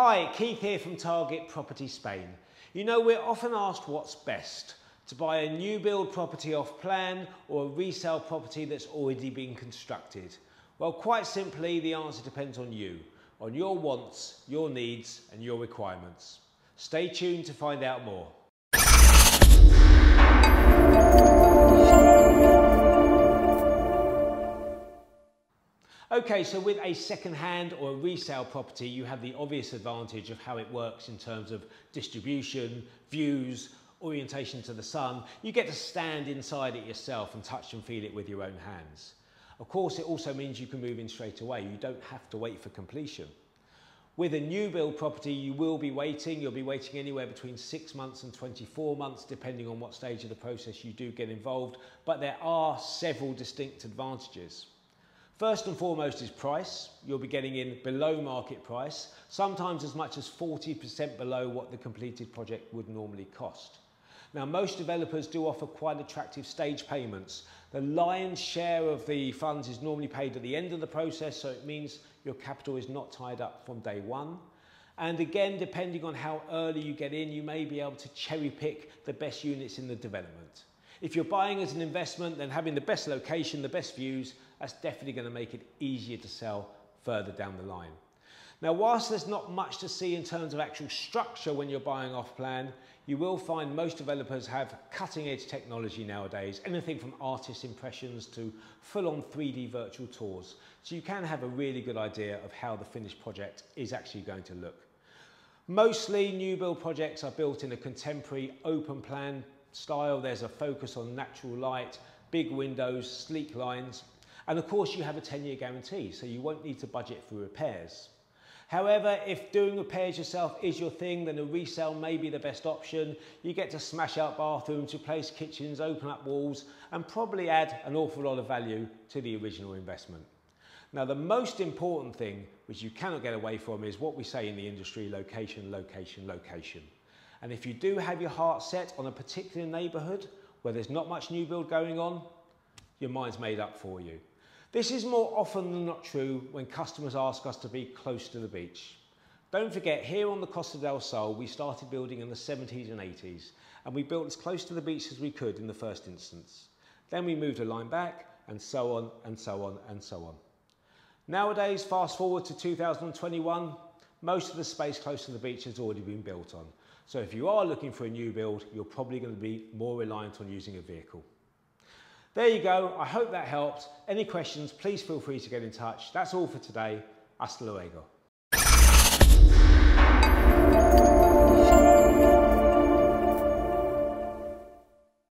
Hi, Keith here from Target Property Spain. You know, we're often asked what's best, to buy a new build property off plan or a resale property that's already been constructed. Well, quite simply, the answer depends on you, on your wants, your needs and your requirements. Stay tuned to find out more. Okay, so with a second-hand or a resale property, you have the obvious advantage of how it works in terms of distribution, views, orientation to the sun. You get to stand inside it yourself and touch and feel it with your own hands. Of course, it also means you can move in straight away. You don't have to wait for completion. With a new build property, you will be waiting. You'll be waiting anywhere between 6 months and 24 months, depending on what stage of the process you do get involved. But there are several distinct advantages. First and foremost is price. You'll be getting in below market price, sometimes as much as 40% below what the completed project would normally cost. Now, most developers do offer quite attractive stage payments. The lion's share of the funds is normally paid at the end of the process, so it means your capital is not tied up from day one. And again, depending on how early you get in, you may be able to cherry pick the best units in the development. If you're buying as an investment, then having the best location, the best views, that's definitely going to make it easier to sell further down the line. Now, whilst there's not much to see in terms of actual structure when you're buying off plan, you will find most developers have cutting edge technology nowadays, anything from artist impressions to full-on 3D virtual tours. So you can have a really good idea of how the finished project is actually going to look. Mostly new build projects are built in a contemporary open plan style. There's a focus on natural light, big windows, sleek lines. And of course you have a 10-year guarantee, so you won't need to budget for repairs. However, if doing repairs yourself is your thing, then a resale may be the best option. You get to smash out bathrooms, replace kitchens, open up walls, and probably add an awful lot of value to the original investment. Now, the most important thing, which you cannot get away from, is what we say in the industry: location, location, location. And if you do have your heart set on a particular neighbourhood where there's not much new build going on, your mind's made up for you. This is more often than not true when customers ask us to be close to the beach. Don't forget, here on the Costa del Sol, we started building in the 70s and 80s, and we built as close to the beach as we could in the first instance. Then we moved a line back, and so on, and so on, and so on. Nowadays, fast forward to 2021, most of the space close to the beach has already been built on. So if you are looking for a new build, you're probably going to be more reliant on using a vehicle. There you go. I hope that helped. Any questions, please feel free to get in touch. That's all for today. Hasta luego.